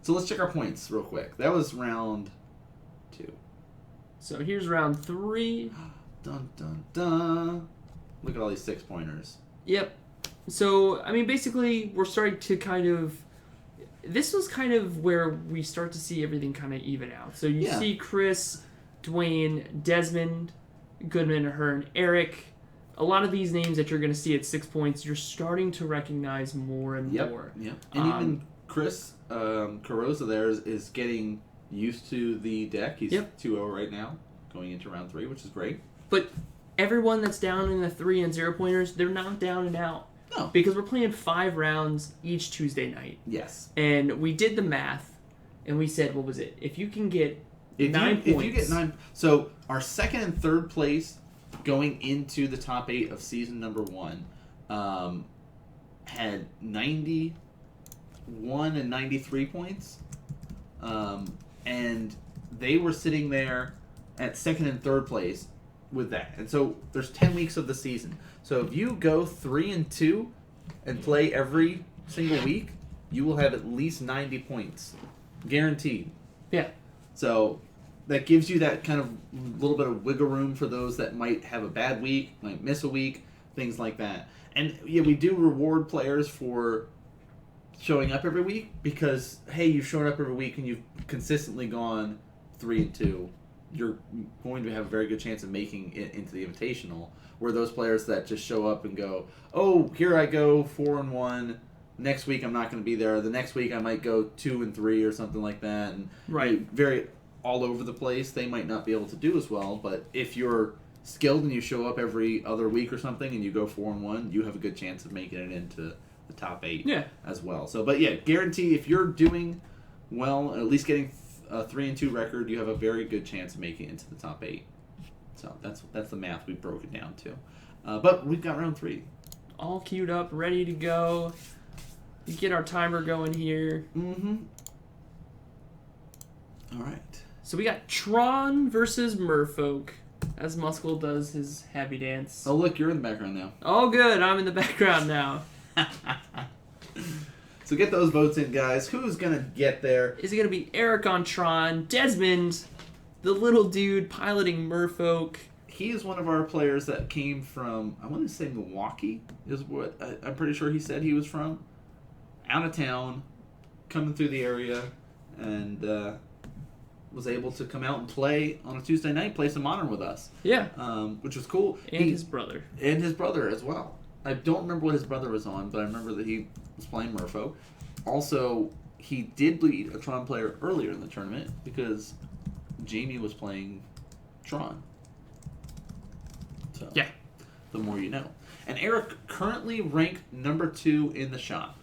So let's check our points real quick. That was round 2. So here's round 3. Dun, dun, dun. Look at all these 6-pointers. Yep. So, I mean, basically, we're starting to kind of... This was kind of where we start to see everything kind of even out. So you see Chris, Dwayne, Desmond, Goodman, Ahern, Eric. A lot of these names that you're going to see at 6 points, you're starting to recognize more and more. Yep. And even Chris Carosa there is getting used to the deck. He's 2-0 right now, going into round 3, which is great. But everyone that's down in the 3 and 0 pointers, they're not down and out. No. Because we're playing 5 rounds each Tuesday night. Yes. And we did the math, and we said, what was it? If you can get 9 points. If you get 9... So our second and third place going into the top 8 of season number 1 had 91 and 93 points. And they were sitting there at second and third place with that. And so there's 10 weeks of the season. So if you go 3 and 2 and play every single week, you will have at least 90 points. Guaranteed. Yeah. So that gives you that kind of little bit of wiggle room for those that might have a bad week, might miss a week, things like that. And yeah, we do reward players for showing up every week because, hey, you've shown up every week and you've consistently gone 3 and 2. You're going to have a very good chance of making it into the Invitational. Where those players that just show up and go, oh, here I go, 4 and 1. Next week I'm not going to be there. The next week I might go 2 and 3 or something like that. And very all over the place. They might not be able to do as well. But if you're skilled and you show up every other week or something and you go 4 and 1, you have a good chance of making it into the top 8 as well. So, but yeah, guarantee if you're doing well, at least getting a 3 and 2 record, you have a very good chance of making it into the top 8. So that's the math we broke it down to. But we've got round 3. All queued up, ready to go. We get our timer going here. Mm-hmm. All right. So we got Tron versus Merfolk as Muscle does his happy dance. Oh, look, you're in the background now. Oh, good. I'm in the background now. So get those votes in, guys. Who's going to get there? Is it going to be Eric on Tron, Desmond, the little dude piloting Merfolk? He is one of our players that came from, I want to say Milwaukee, is what I'm pretty sure he said he was from. Out of town, coming through the area, and was able to come out and play on a Tuesday night, play some Modern with us. Yeah. Which was cool. And his brother. And his brother as well. I don't remember what his brother was on, but I remember that he was playing Merfolk. Also, he did beat a Tron player earlier in the tournament because Jamie was playing Tron. So, yeah. The more you know. And Eric currently ranked number 2 in the shop.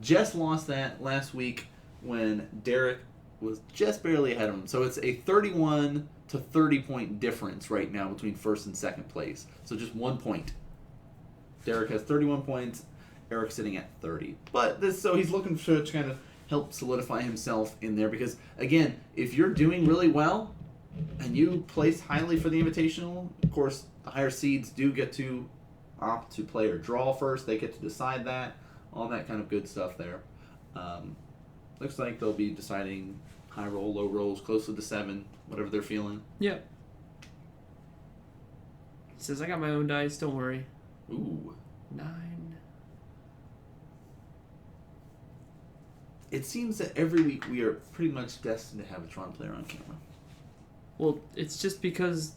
Just lost that last week when Derek was just barely ahead of him. So it's a 31 to 30 point difference right now between first and second place. So just 1 point. Derek has 31 points. Eric's sitting at 30. But so he's looking to kind of help solidify himself in there because, again, if you're doing really well and you place highly for the Invitational, of course, the higher seeds do get to opt to play or draw first. They get to decide that. All that kind of good stuff there. Looks like they'll be deciding high roll, low rolls, close to the 7, whatever they're feeling. Yep. He says, I got my own dice, don't worry. Ooh. 9. It seems that every week we are pretty much destined to have a Tron player on camera. Well, it's just because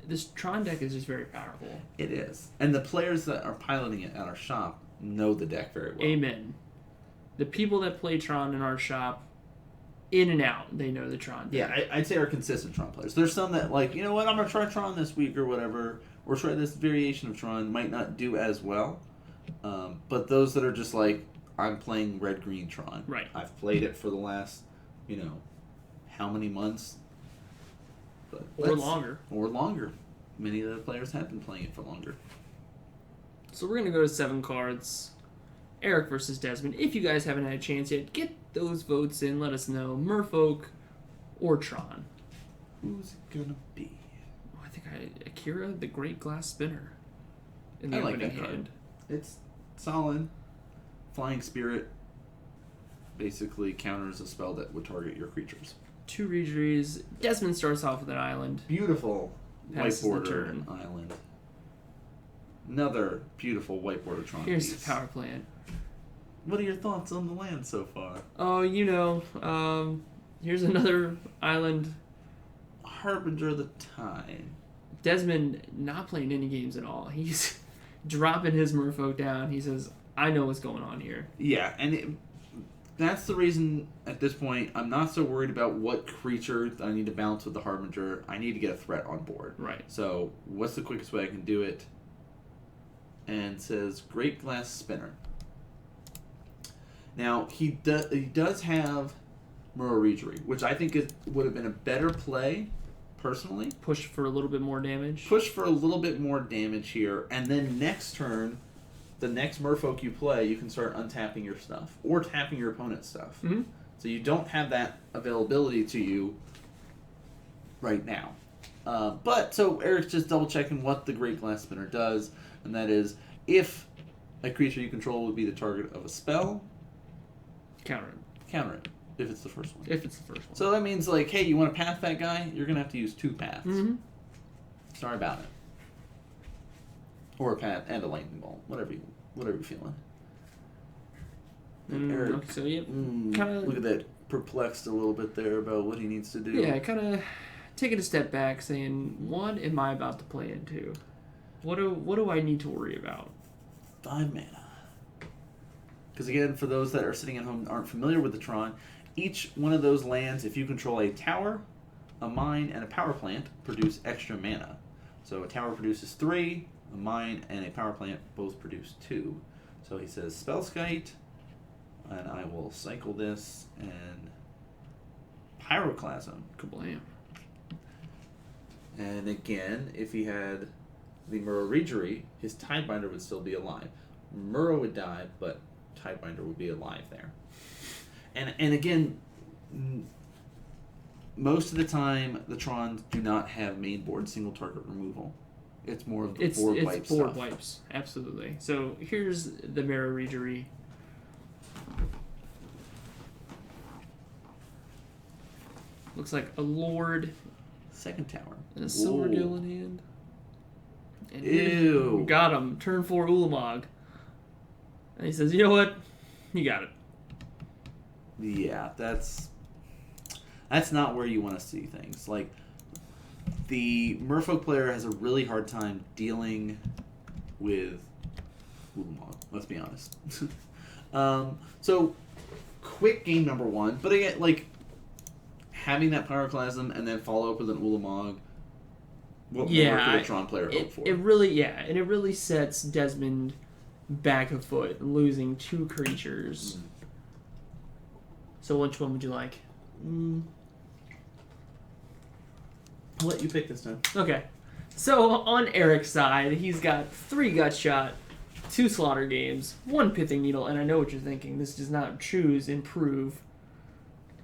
this Tron deck is just very powerful. It is. And the players that are piloting it at our shop know the deck very well. Amen. The people that play Tron in our shop, in and out, they know the Tron deck. Yeah, I'd say are consistent Tron players. There's some that like, you know what, I'm going to try Tron this week or whatever, or try this variation of Tron, might not do as well. But those that are just like, I'm playing red-green Tron. Right. I've played it for the last, how many months? But or longer. Or longer. Many of the players have been playing it for longer. So we're going to go to 7 cards. Eric versus Desmond. If you guys haven't had a chance yet, get those votes in. Let us know. Merfolk or Tron. Who's it going to be? Oh, I think Akira, the Great Glass Spinner. In the I like opening that card. hand. It's solid. Flying Spirit. basically counters a spell that would target your creatures. 2 Regeries. Desmond starts off with an island. Beautiful Passes white the border turn. island. Another beautiful white border Tron Here's piece. the power plant. What are your thoughts on the land so far? Oh, here's another island. Harbinger of the Tide. Desmond not playing any games at all. He's dropping his Merfolk down. He says, I know what's going on here. Yeah, and that's the reason at this point I'm not so worried about what creature I need to balance with the Harbinger. I need to get a threat on board. Right. So what's the quickest way I can do it? And says Great Glass Spinner. Now he does have Merfolk, which I think would have been a better play, personally. Push for a little bit more damage. Push for a little bit more damage here, and then next turn, the next Merfolk you play, you can start untapping your stuff or tapping your opponent's stuff. Mm-hmm. So you don't have that availability to you right now. So Eric's just double checking what the Great Glass Spinner does, and that is if a creature you control would be the target of a spell, Counter it. If it's the first one. If it's the first one. So that means, like, hey, you want to path that guy? You're going to have to use 2 paths. Mm-hmm. Sorry about it. Or a path and a lightning bolt. Whatever you're feeling. Eric, Okay, so yeah, kind of look at that, perplexed a little bit there about what he needs to do. Yeah, kind of taking a step back, saying, what am I about to play into? What do I need to worry about? 5 mana. Because again, for those that are sitting at home and aren't familiar with the Tron, each one of those lands, if you control a tower, a mine, and a power plant, produce extra mana. So a tower produces 3, a mine and a power plant both produce 2. So he says Spellskite, and I will cycle this, and Pyroclasm. Kablam. And again, if he had the Merfolk, his Tidebinder would still be alive. Murrow would die, but Tidebinder would be alive there. And again, most of the time, the Trons do not have main board single target removal. It's more of the board wipe stuff. Board wipes, absolutely. So here's the Merfolk. Looks like a Lord. Second tower. And a Silver Gill in hand. And Ew. Got him. Turn 4 Ulamog. And he says, you know what? You got it. Yeah, that's not where you want to see things. Like, the Merfolk player has a really hard time dealing with Ulamog, let's be honest. So, quick game number 1. But again, like, having that Pyroclasm and then follow up with an Ulamog, what more could a Tron player hope for? It really sets Desmond back a foot, losing 2 creatures. So which one would you like? I'll let you pick this time. Okay. So on Eric's side, he's got 3 Gutshot, 2 Slaughter Games, 1 Pithing Needle, and I know what you're thinking. This does not improve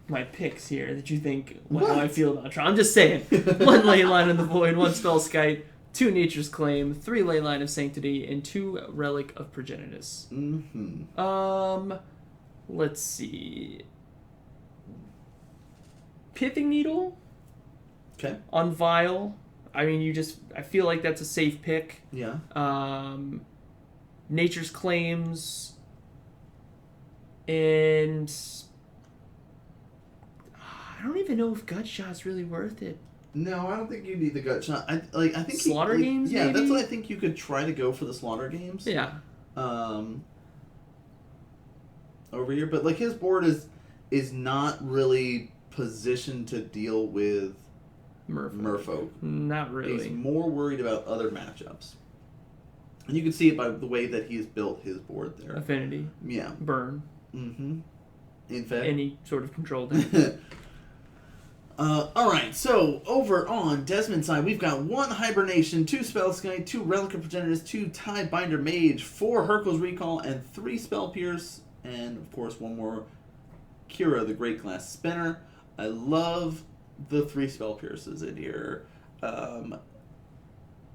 my picks here that you think how I feel about Tron. I'm just saying. 1 Leyline of the Void, 1 Spellskite, 2 Nature's Claim, 3 Leyline of Sanctity, and 2 Relic of Progenitus. Mm-hmm. Let's see. Pithing Needle? Okay. On Vial. I mean, I feel like that's a safe pick. Yeah. Nature's Claims. And I don't even know if Gutshot's really worth it. No, I don't think you need the Gutshot. I think Slaughter Games. Yeah, maybe? that's what I think. You could try to go for the Slaughter Games. Yeah. Over here, but like his board is not really positioned to deal with Merfolk. Not really. He's more worried about other matchups. And you can see it by the way that he's built his board there. Affinity. Yeah. Burn. Mm-hmm. In fact. Any sort of control deck. Alright, so over on Desmond's side, we've got 1 Hibernation, 2 Spellskite, 2 Relic of Progenitus, 2 Tidebinder Mage, 4 Hurkyl's Recall, and 3 Spell Pierce, and of course 1 more Kira, the Great Glass Spinner. I love the 3 Spell Pierces in here.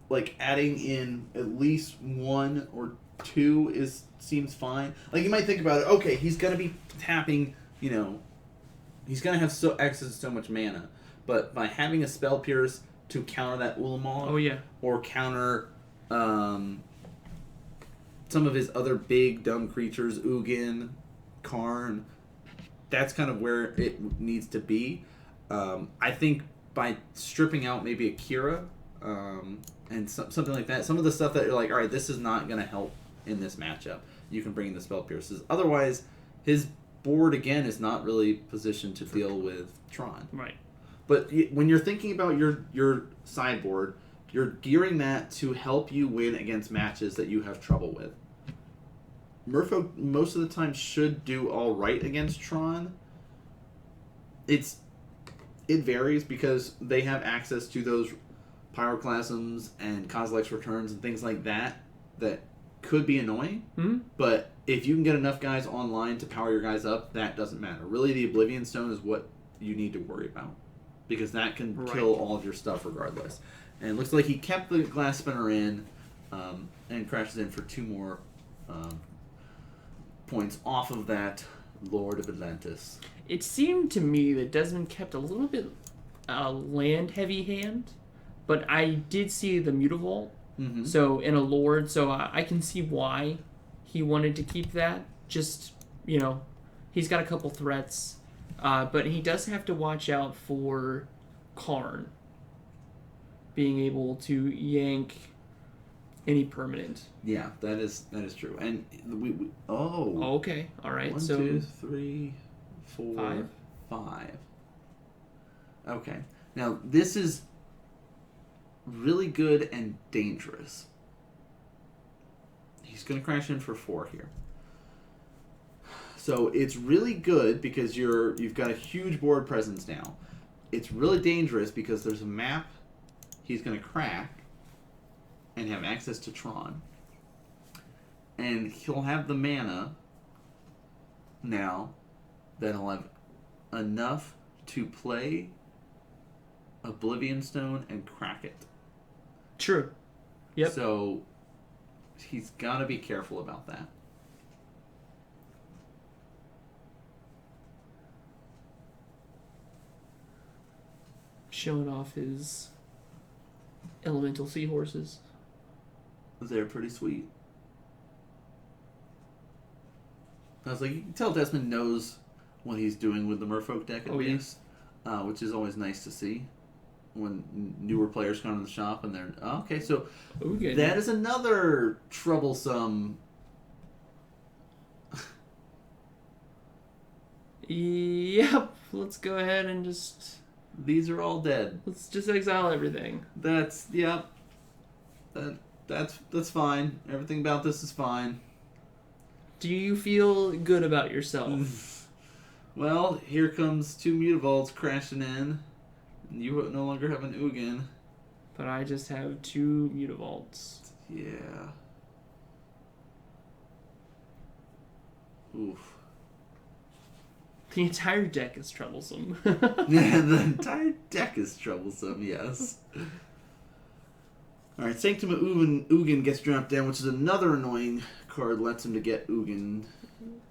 Like adding in at least 1 or 2 seems fine. Like you might think about it, okay, he's gonna be tapping he's going to have access to so much mana. But by having a Spell Pierce to counter that Ulamog, or counter some of his other big dumb creatures, Ugin, Karn, that's kind of where it needs to be. I think by stripping out maybe a Kira and something like that, some of the stuff that you're like, all right, this is not going to help in this matchup, you can bring in the Spell Pierces. Otherwise, his board, again, is not really positioned to deal with Tron. Right. But when you're thinking about your sideboard, you're gearing that to help you win against matches that you have trouble with. Merfolk, most of the time, should do all right against Tron. It varies because they have access to those Pyroclasms and Kozilek's Returns and things like that could be annoying. Mm-hmm. But if you can get enough guys online to power your guys up, that doesn't matter. Really, the Oblivion Stone is what you need to worry about, because that can kill all of your stuff regardless. And it looks like he kept the Glass Spinner in and crashes in for 2 more points off of that Lord of Atlantis. It seemed to me that Desmond kept a little bit land-heavy hand, but I did see the Mutavault, so in a Lord, so I can see why he wanted to keep that. Just, he's got a couple threats, but he does have to watch out for Karn being able to yank any permanent. Yeah, that is true. And we okay, all right. 1, so 2, 3, 4, 5. Okay, now this is really good and dangerous. He's going to crash in for 4 here. So it's really good because you've got a huge board presence now. It's really dangerous because there's a map he's going to crack and have access to Tron. And he'll have the mana now that he'll have enough to play Oblivion Stone and crack it. True. Yep. So he's got to be careful about that. Showing off his elemental seahorses. They're pretty sweet. I was like, you can tell Desmond knows what he's doing with the Merfolk deck at least, which is always nice to see when newer players come to the shop and they're okay. So that is another troublesome. Yep. Let's go ahead and just. These are all dead. Let's just exile everything. That's That's fine. Everything about this is fine. Do you feel good about yourself? Well, here comes 2 Mutavaults crashing in. You no longer have an Ugin. But I just have 2 Mutavaults. Yeah. Oof. The entire deck is troublesome. Yeah, the entire deck is troublesome, yes. Alright, Sanctum of Ugin gets dropped down, which is another annoying card. Lets him to get Ugin.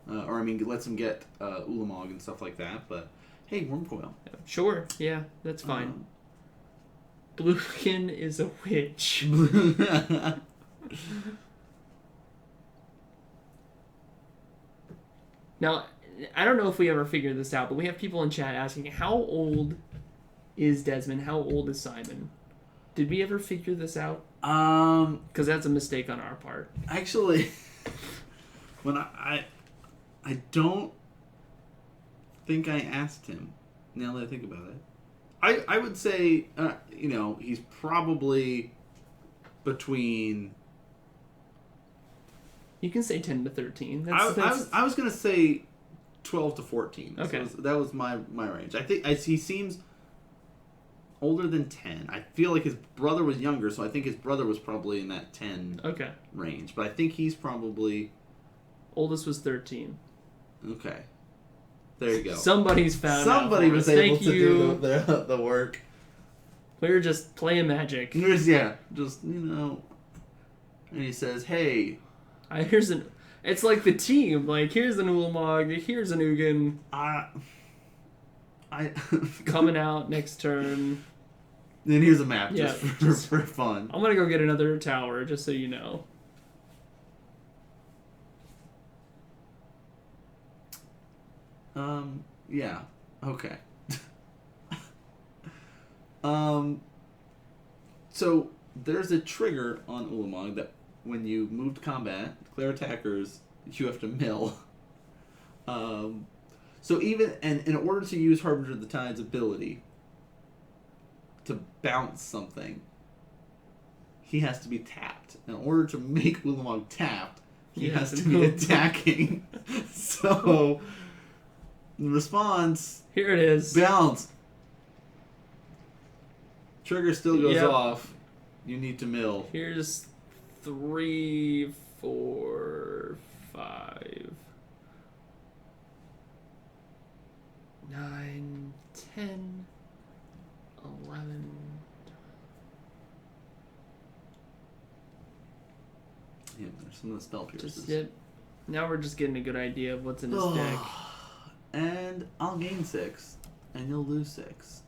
Lets him get Ulamog and stuff like that. But, hey, Wormcoil. Sure, yeah, that's fine. Bluekin is a witch. Now, I don't know if we ever figured this out, but we have people in chat asking, how old is Desmond? How old is Simon? Did we ever figure this out? Because that's a mistake on our part. Actually, when I don't think I asked him, now that I think about it. I would say, he's probably between... You can say 10 to 13. I was going to say 12 to 14. Okay. So that was my range. I think he seems older than 10. I feel like his brother was younger, so I think his brother was probably in that 10 range. But I think he's probably... Oldest was 13. Okay. There you go. Somebody's found Somebody out was able to do the work. We were just playing magic. Yeah, just, And he says, hey... It's like the team. Like, here's an Ulamog, here's an Ugin. Coming out next turn. Then here's a map just for fun. I'm gonna go get another tower, just so you know. Yeah. Okay. So there's a trigger on Ulamog that when you move to combat, declare attackers, you have to mill. So even and in order to use Harbinger of the Tide's ability to bounce something, he has to be tapped. In order to make Ulamog tapped, he has to be attacking. So the response, here it is. Bounce. Trigger still goes off. You need to mill. Here's 3, 4, 5, 9, 10, 11. Yeah, there's some of the spell pierces. Now we're just getting a good idea of what's in his deck. And I'll gain 6, and you'll lose 6.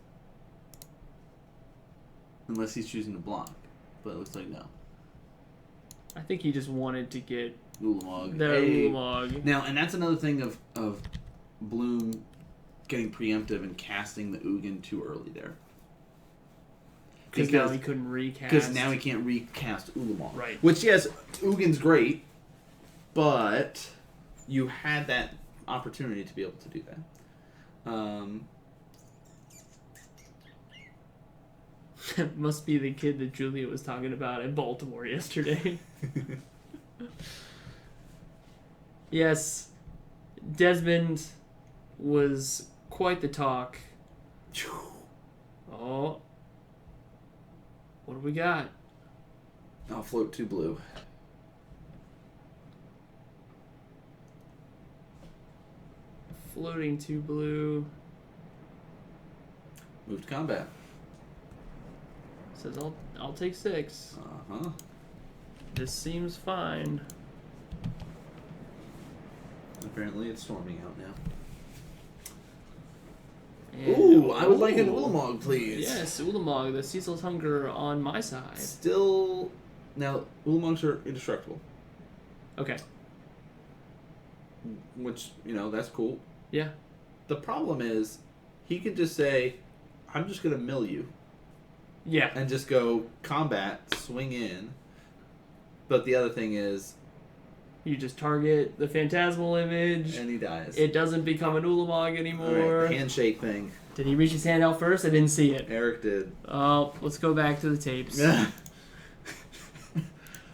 Unless he's choosing to block. But it looks like no. I think he just wanted to get Ulamog. Ulamog. Now, and that's another thing of Bloom getting preemptive and casting the Ugin too early there. Because now he couldn't recast. Because now he can't recast Ulamog. Right. Which, yes, Ugin's great, but you had that opportunity to be able to do that. Must be the kid that Julia was talking about in Baltimore yesterday. Yes, Desmond was quite the talk. Oh. What do we got? I'll float 2 blue. Floating 2 blue. Move to combat. Says I'll take 6. Uh-huh. This seems fine. Apparently it's storming out now. And, ooh, I would like an Ulamog, please. Yes, Ulamog, the Cecil's Hunger on my side. Still, now, Ulamogs are indestructible. Okay. Which, that's cool. Yeah. The problem is, he can just say, I'm just going to mill you. Yeah. And just go combat, swing in. But the other thing is... You just target the phantasmal image. And he dies. It doesn't become an Ulamog anymore. Right, handshake thing. Did he reach his hand out first? I didn't see it. Eric did. Oh, let's go back to the tapes.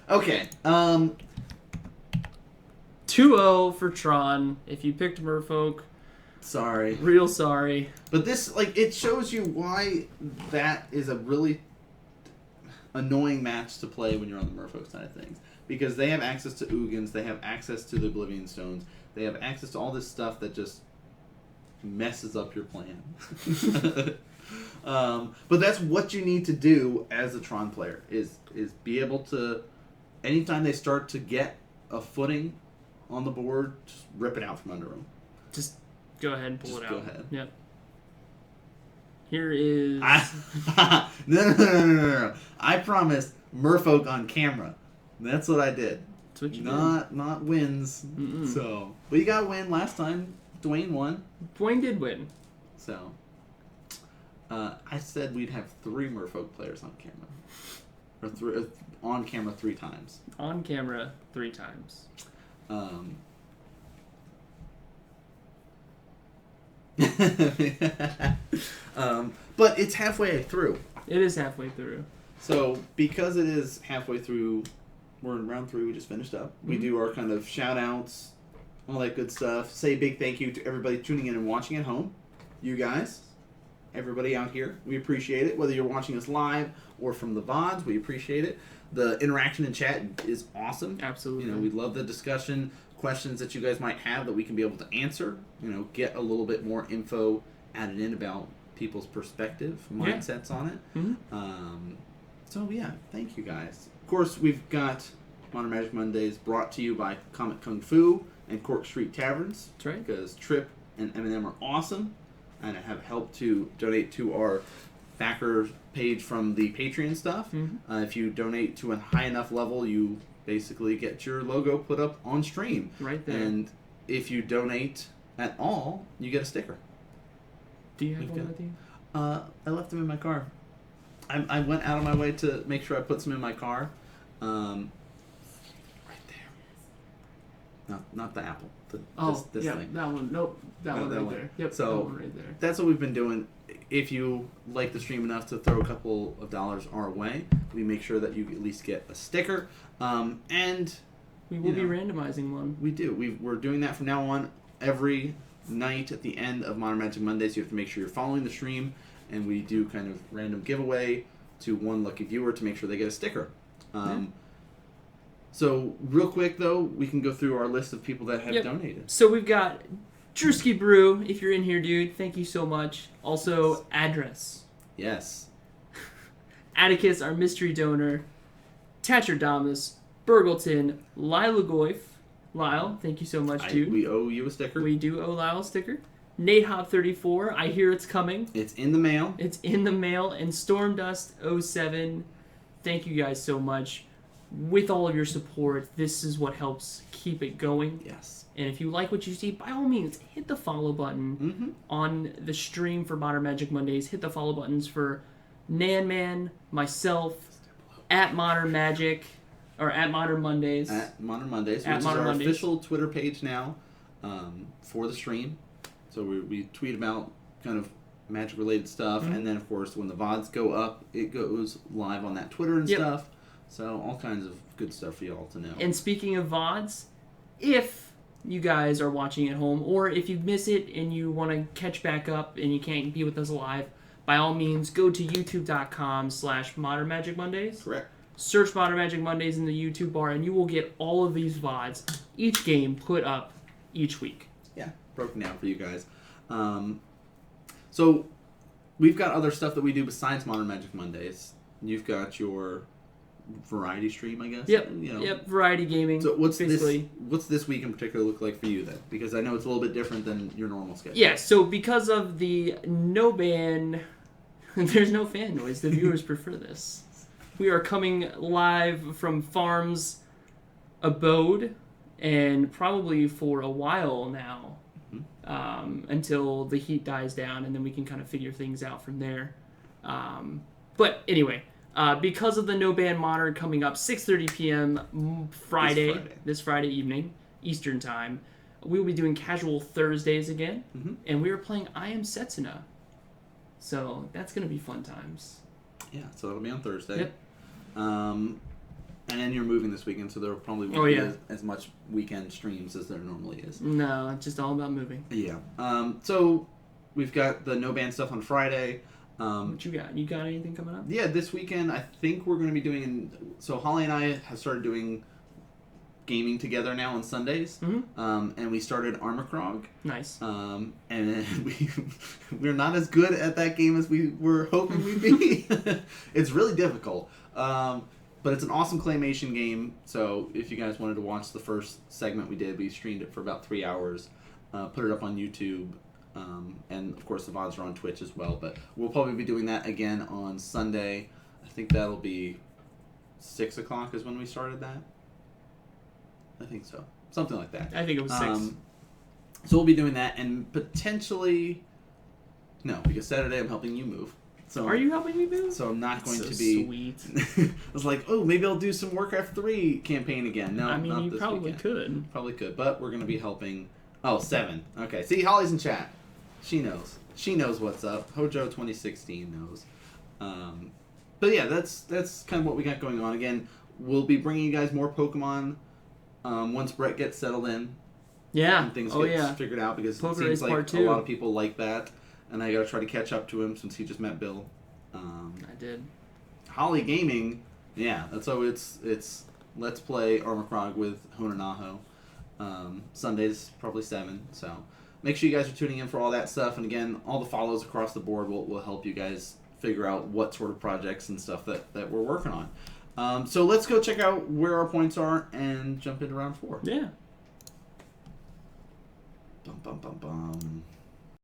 Okay. 2-0 for Tron. If you picked Merfolk, sorry. Real sorry. But this, it shows you why that is a really annoying match to play when you're on the Merfolk side of things. Because they have access to Ugins, they have access to the Oblivion Stones, they have access to all this stuff that just messes up your plan. But that's what you need to do as a Tron player, is be able to, anytime they start to get a footing on the board, just rip it out from under them. Just go ahead and pull it out. Go ahead. Yep. Here is... No. I promised Merfolk on camera. That's what I did. That's what you did. Not wins. Mm-mm. So, but you got a win last time. Dwayne won. Dwayne did win. So, I said we'd have 3 Merfolk players on camera, or on camera 3 times. On camera 3 times. But it's halfway through. It is halfway through. So, because it is halfway through, we're in round 3, we just finished up. We do our kind of shout-outs, all that good stuff. Say a big thank you to everybody tuning in and watching at home. You guys, everybody out here, we appreciate it. Whether you're watching us live or from the VODs, we appreciate it. The interaction in chat is awesome. Absolutely. We love the discussion, questions that you guys might have that we can be able to answer. Get a little bit more info added in about people's perspective, mindsets on it. Mm-hmm. So yeah, thank you guys. Of course, we've got Modern Magic Mondays brought to you by Comet Kung Fu and Cork Street Taverns. That's right. Because Trip and M&M are awesome and have helped to donate to our backer page from the Patreon stuff. If you donate to a high enough level, you basically get your logo put up on stream. Right there. And if you donate at all, you get a sticker. Do you have one with you? I left them in my car. I went out of my way to make sure I put some in my car. Right there. Not the apple. This yeah, thing. that one. Nope, that one right one. there. Yep, So, that one right there. That's what we've been doing. If you like the stream enough to throw a couple of dollars our way, we make sure that you at least get a sticker. And we will be randomizing one. We do. We're doing that from now on. Every night at the end of Modern Magic Mondays, you have to make sure you're following the stream, and we do kind of random giveaway to one lucky viewer to make sure they get a sticker. So real quick though, we can go through our list of people that have donated. So we've got Drewski Brew, if you're in here, dude, thank you so much. Also, Address. Yes. Atticus, our mystery donor. Tatcher Damas, Burgleton, Lila Goif. Lyle, thank you so much, dude. We owe you a sticker. We do owe Lyle a sticker. Nate Hop 34, I hear it's coming. It's in the mail. It's in the mail. And Stormdust 07, thank you guys so much. With all of your support, this is what helps keep it going. Yes. And if you like what you see, by all means, hit the follow button on the stream for Modern Magic Mondays. Hit the follow buttons for Nanman, myself, at Modern Magic, or at Modern Mondays. At Modern Mondays, at which Modern is our Mondays. official Twitter page now for the stream. So we tweet about kind of magic-related stuff, and then, of course, when the VODs go up, it goes live on that Twitter and stuff. So all kinds of good stuff for y'all to know. And speaking of VODs, if you guys are watching at home, or if you miss it and you want to catch back up and you can't be with us live, by all means, go to youtube.com/Modern Magic Mondays. Correct. Search Modern Magic Mondays in the YouTube bar, and you will get all of these VODs, each game put up each week. Yeah, broken down for you guys. So we've got other stuff that we do besides Modern Magic Mondays. You've got your variety stream, I guess. Yep, variety gaming. So what's this week in particular look like for you then? Because I know it's a little bit different than your normal schedule. Yeah, so because of the no ban, there's no fan noise. The viewers prefer this. We are coming live from Farm's abode, and probably for a while now, until the heat dies down, and then we can kind of figure things out from there. But anyway, because of the No Ban Modern coming up 6:30 p.m. this Friday evening, Eastern Time, we will be doing Casual Thursdays again, and we are playing I Am Setsuna. So that's going to be fun times. Yeah, so it'll be on Thursday. Yep. And then you're moving this weekend, so there probably won't be as much weekend streams as there normally is. No, it's just all about moving. Yeah. So we've got the No Ban stuff on Friday. What you got? You got anything coming up? Yeah, this weekend I think we're going to be doing... So Holly and I have started doing gaming together now on Sundays. And we started Armorkrog. Nice. And we're not as good at that game as we were hoping we'd be. It's really difficult. But it's an awesome claymation game, so if you guys wanted to watch the first segment we did, we streamed it for about 3 hours, put it up on YouTube, and of course the VODs are on Twitch as well, but we'll probably be doing that again on Sunday. I think that'll be 6 o'clock is when we started that. I think so. Something like that. I think it was 6. So we'll be doing that, and potentially... No, because Saturday I'm helping you move. So, are you helping me move? So I'm not That's going to be... sweet. I was like, oh, maybe I'll do some Warcraft 3 campaign again. No, I mean, not you this probably weekend. could. Probably could, but we're going to be helping... Oh, 7. Okay, see, Holly's in chat. She knows. She knows what's up. Hojo 2016 knows. But yeah, that's kind of what we got going on. Again, we'll be bringing you guys more Pokemon once Brett gets settled in. Yeah. And things get figured out, because Poker it seems Race like Part a 2. lot of people like that. And I got to try to catch up to him since he just met Bill. I did. Holly Gaming, yeah. So it's Let's Play Armorkrog with Honanaho. Sundays, probably 7. So make sure you guys are tuning in for all that stuff. And again, all the follows across the board will help you guys figure out what sort of projects and stuff that we're working So let's go check out where our points are and jump into round 4. Yeah. Bum, bum, bum, bum.